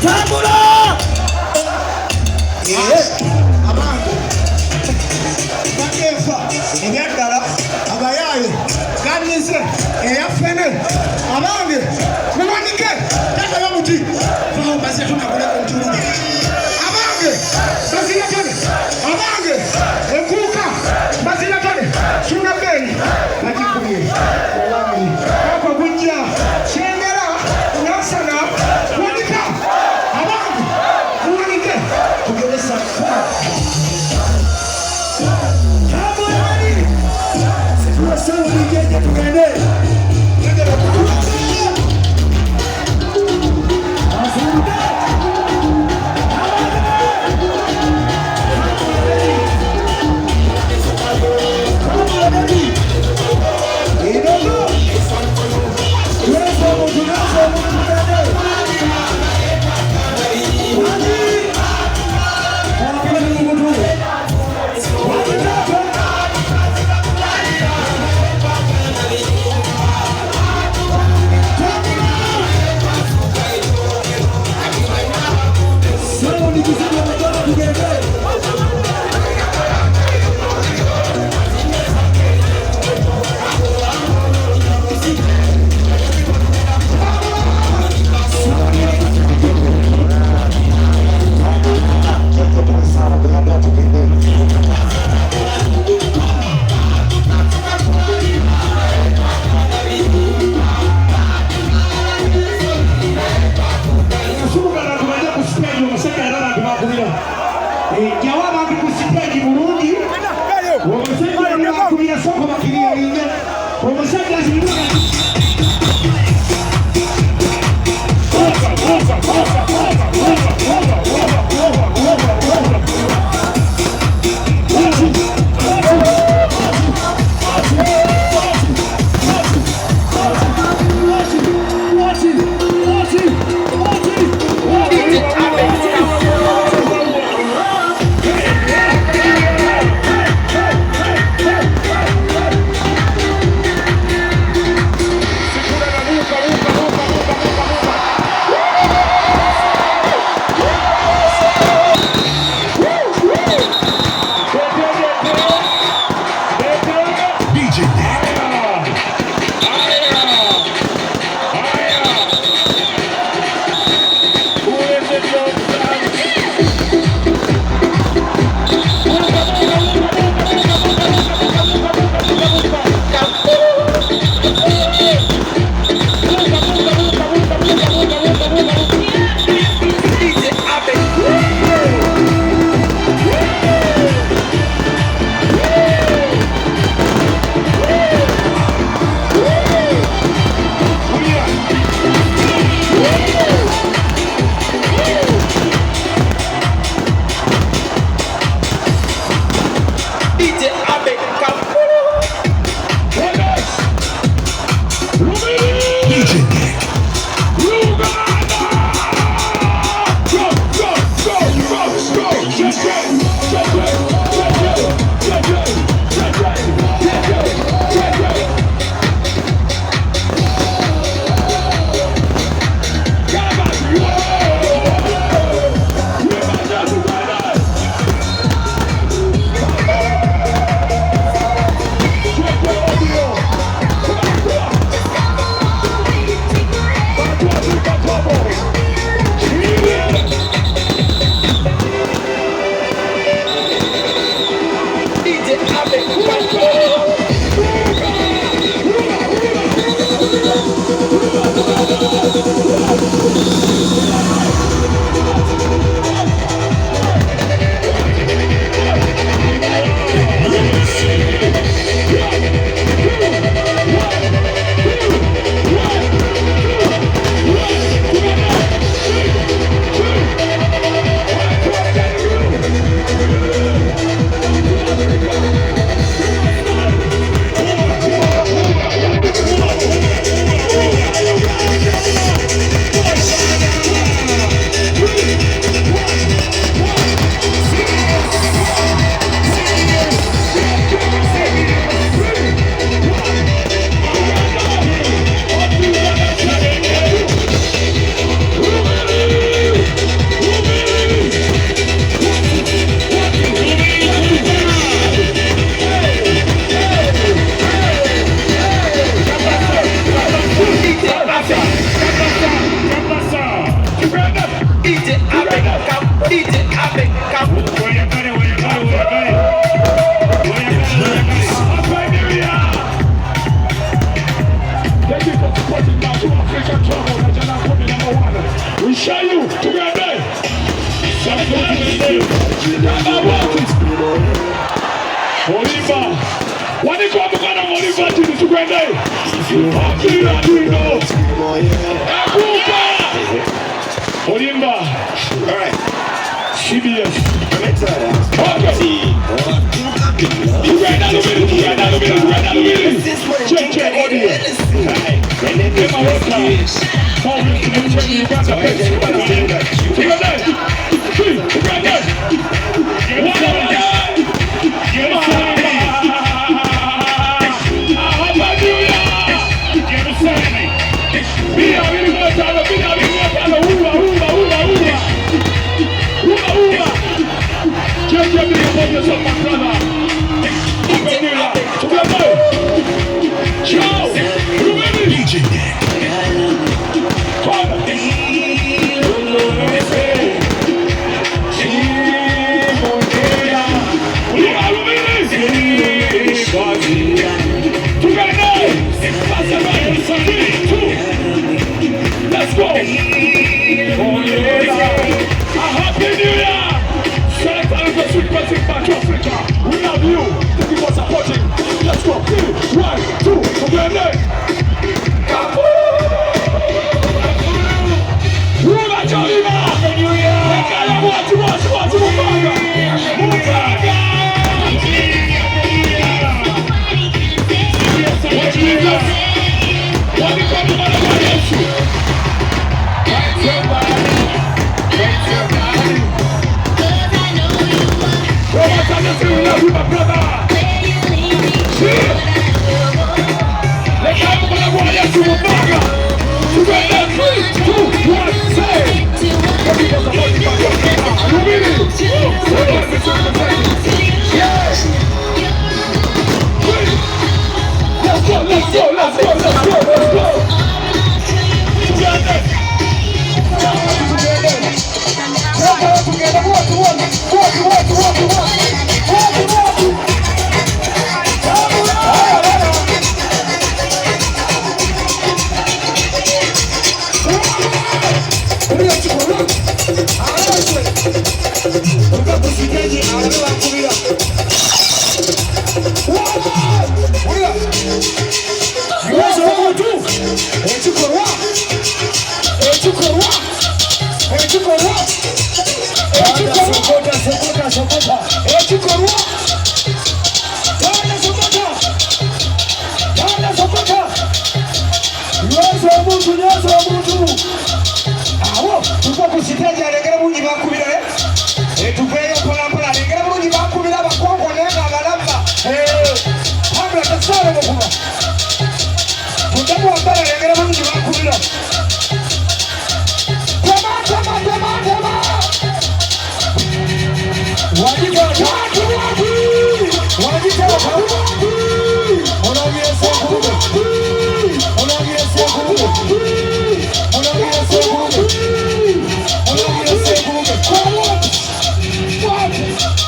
Tambula! Yes! Abantu! Bakefa! Ebyadala! Abayayo! Ganise! Eyafene! Abange! Muwanike! Taka yomuti! Faho basi tunakula kumchuru! Abange! Basi yakane! Abange! Ekuka! Basi yakane! Shuna beni! Najikuye! Walami! Kwa kunja! Shengera! Unasana! Wanika! Abange! Muwanike! Kugelesa! Wanikumbuka na Moliva chini tukwende. Akili Latino. Akuka. Olimba. Alright. CBS. Okay. Tukwenda lumili. Check audio. Kema wota. Mawili kinimcheki Uganda pesi. Tukwende. Let's go! Oh yeah! A happy new year! Select and sweet person back Africa. We love you. Thank you for supporting. Let's go! 3, 1, 2, together! Rula Jolima! Happy New Year! Watu Mugaga! Let's go.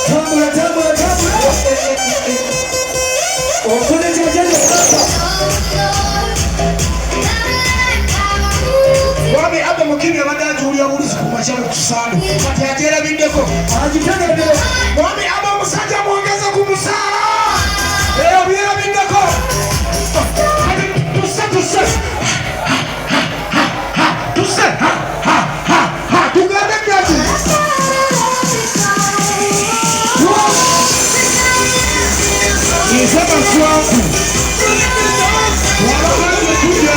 Tambula, tambula, tambula. Okole jajende hapa. Wame aba mukini abadaju uli abulisi kumashalo kusano. Kati ajera bindeko. Ajitenge bindeko. Wame aba musajja muongeza kumusala. Bira bindeko. Tusa. Tusa. Ha. Tugende kyati. Isema swangu. Wabahani kuja.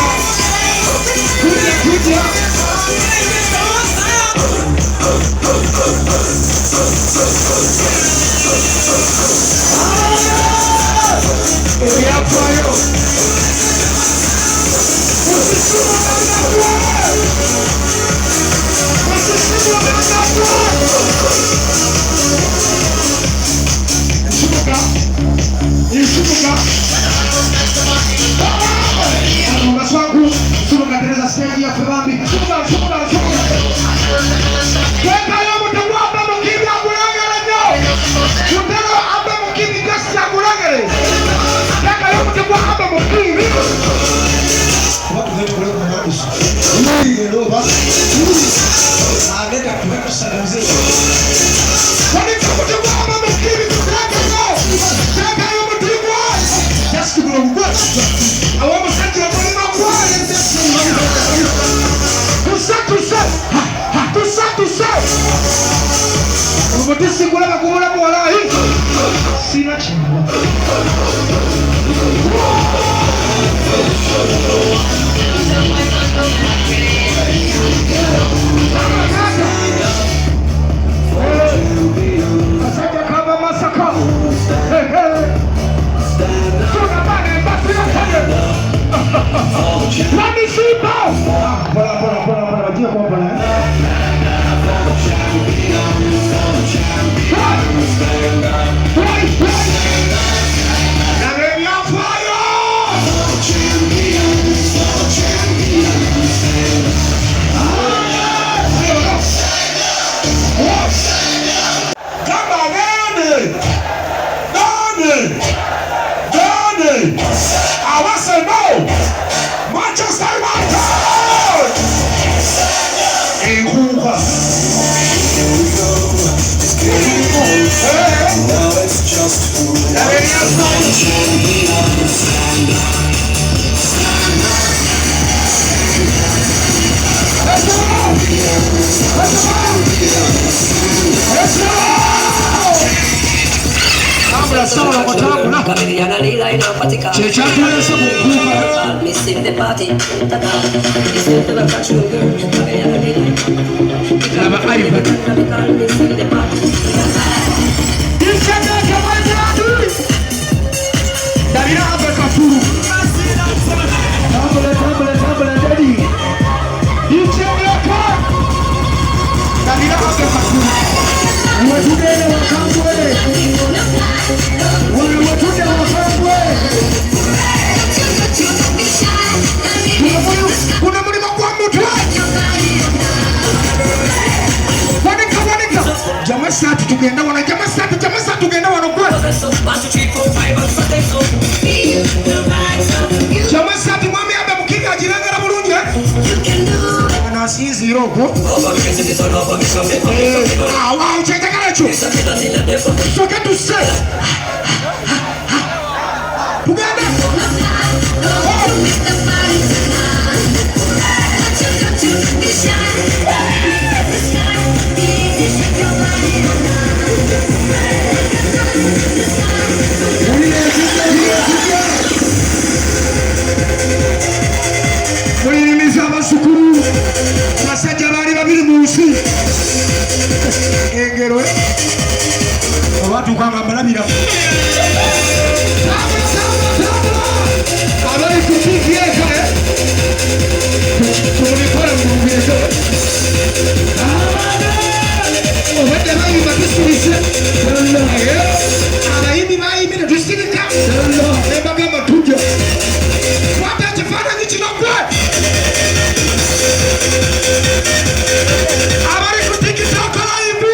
Missing the party, missing the vacation, missing the party. Jamasati tugenda wana jamasati tugenda wana kwa jamasati mwami abe mukiga ajirangara bulungi ana asizi roko awa uchetagala chu soka tuse tugenda Mulimiza abasukulu basajja baali babiri mu nsi engero abatuukanga balabira abali ku tivyeka tumulikola mulubyeka obadde bayimba tusirise abayimbi bayimbi ne tusirika nebagamba tujja kwata ekifaananyi kino gwe abali ku tiktok live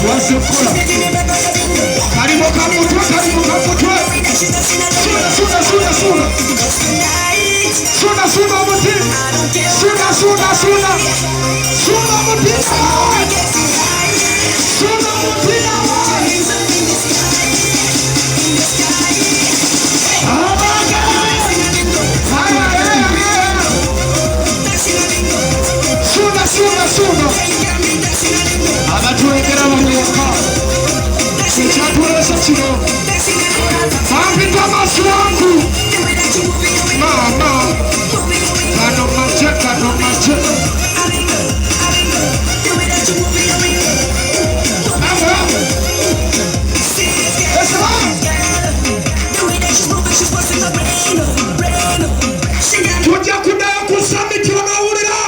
Wasukula. Karibu kamutwe, karibu kamutwe. Suna. Suna muti. Suna. Suna muti. Suna muti. Suna. Abatuwekera bamuka. Sichatuweza kino. Mapita masu wangu. Mama. Kano mache. Tujja kudaya ku summit wanawulira.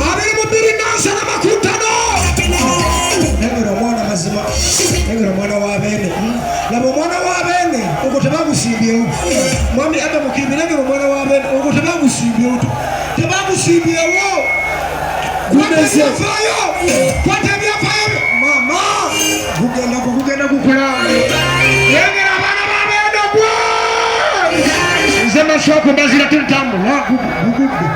Abiri mubiri nansa n'amakutano. Negera mwana mazima. Negera mwana wa bene. Labo mwana wa bene. Uko tebagusimbyewo. Mwami aba mukimbi negera mwana wa bene. Uko tebagusimbyewo. Tebagusimbyewo. Kudesefayo. Kwatemyafayo. Mama. Kugenda kukola. Negera bana ba bene bwo. Nzema shoko mbazira tuntambo. Gugubbe.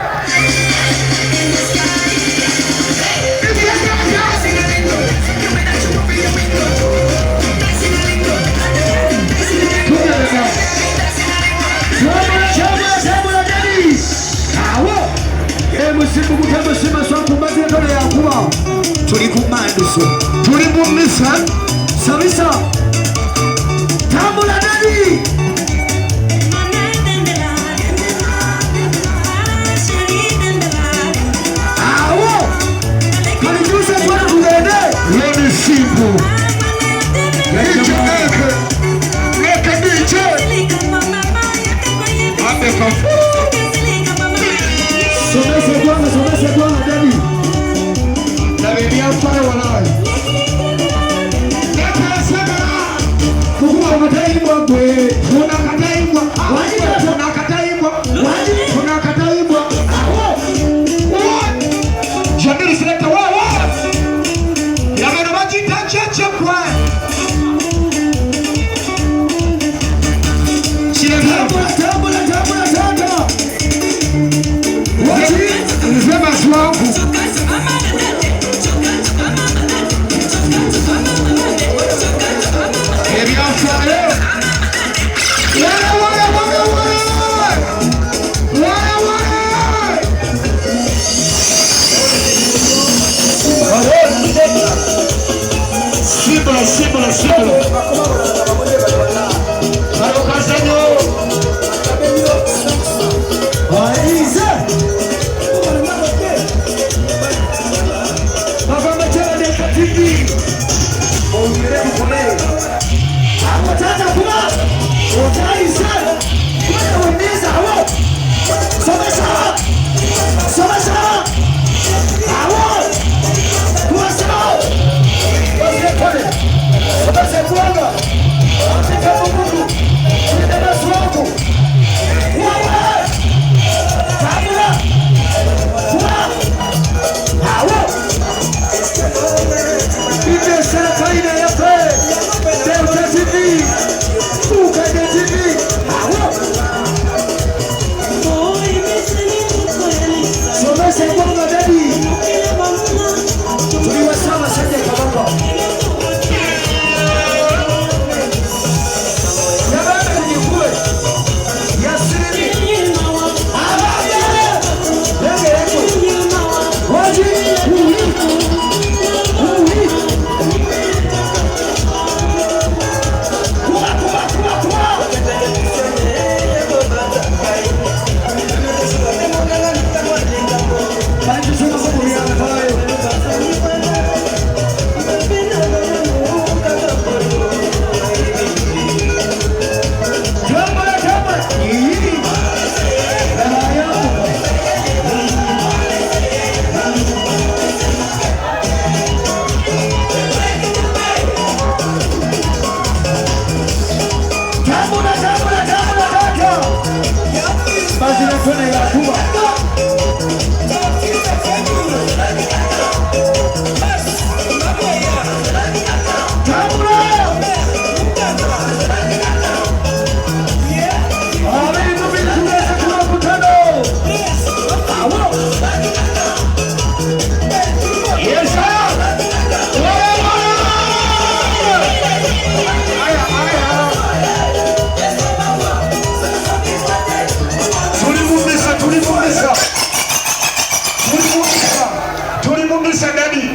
Tuli kumanduso. Tuli mumisa. Sabisa. Tambula dadi. Awo. Kalijusa kwa kugende. Loni simple. Eke DJ. Ame kafu. Somese kwa dadi. Na bibi afare wanawe. Neka sema. Kukuwa unakataibwa kwe. Unakataibwa. Unakataibwa. Jamiri selekta wawa. Yameno majita cheche kwa. Tambula. Wati. Nzema suwangu. Símbolo. Para o casanho.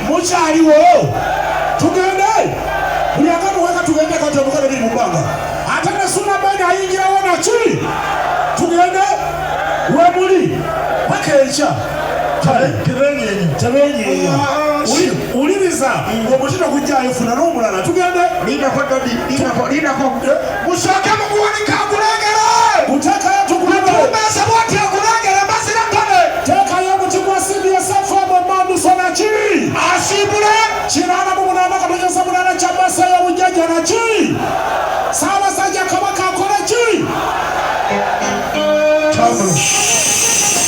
muchaliwo tugende ulyagano weka tugende katomukana bili mubanga atane suna bena ayingira wona chi tugende wemuli pakecha tebenye uliriza omutino kujjayo funa n'omulala tugende musooke mukuwanika akulengere mutekayo tukulembesa bwati akulengere mbasira ntone tekayo omuti gwa CBSF omumandusona ki asiibule kirana mu munana katonyesa munana kyambasayo obujjajja naki Ssaabasajja Kabaka akole ki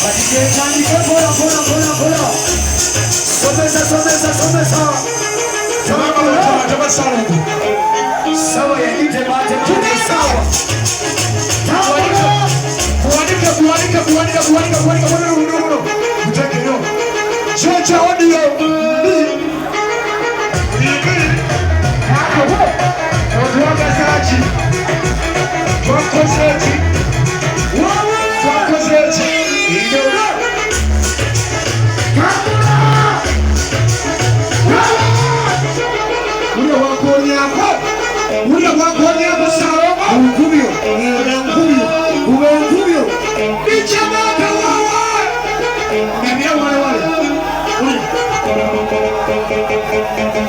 kati kyetandike kola somesa sawa yajite bate sawa kuwanika mtekeyo chocha audio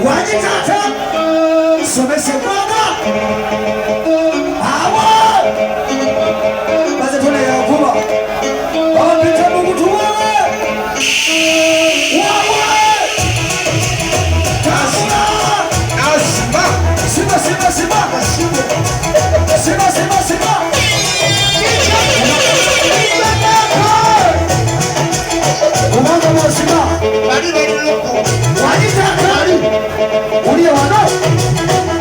wajitata somese baba awa baze tole ya kuba wapita mungu tuwe wawe tasma simba umanga mwasima bali loko wajitata uliye wana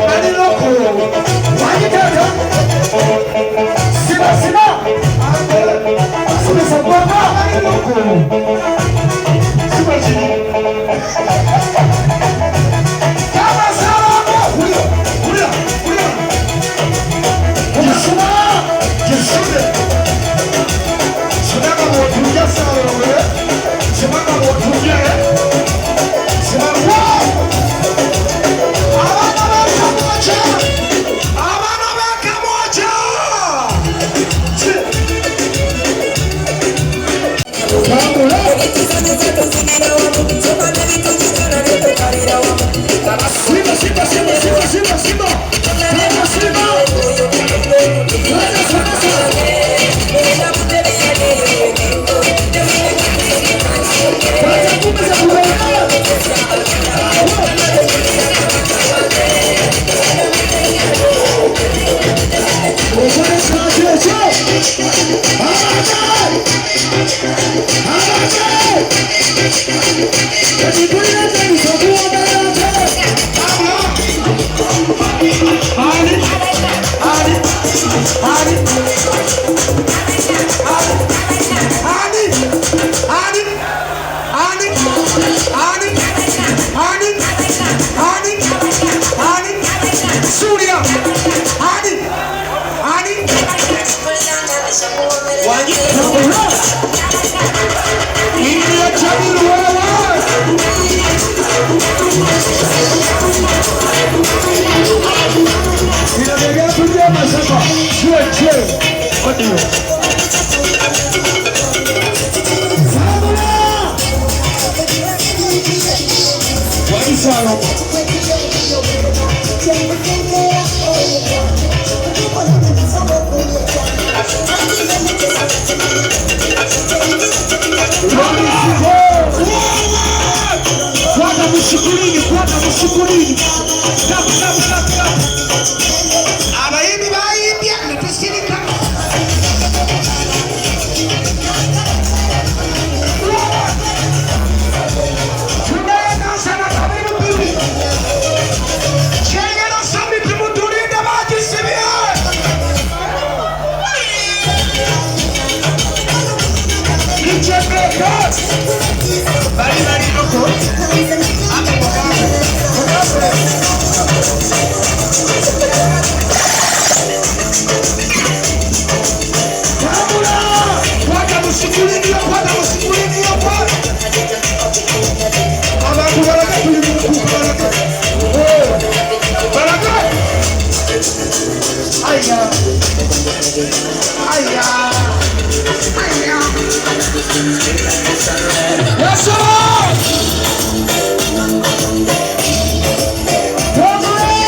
bali loko wajitata simba somesa baba bali loko Abantu baragatuye Yes, sir.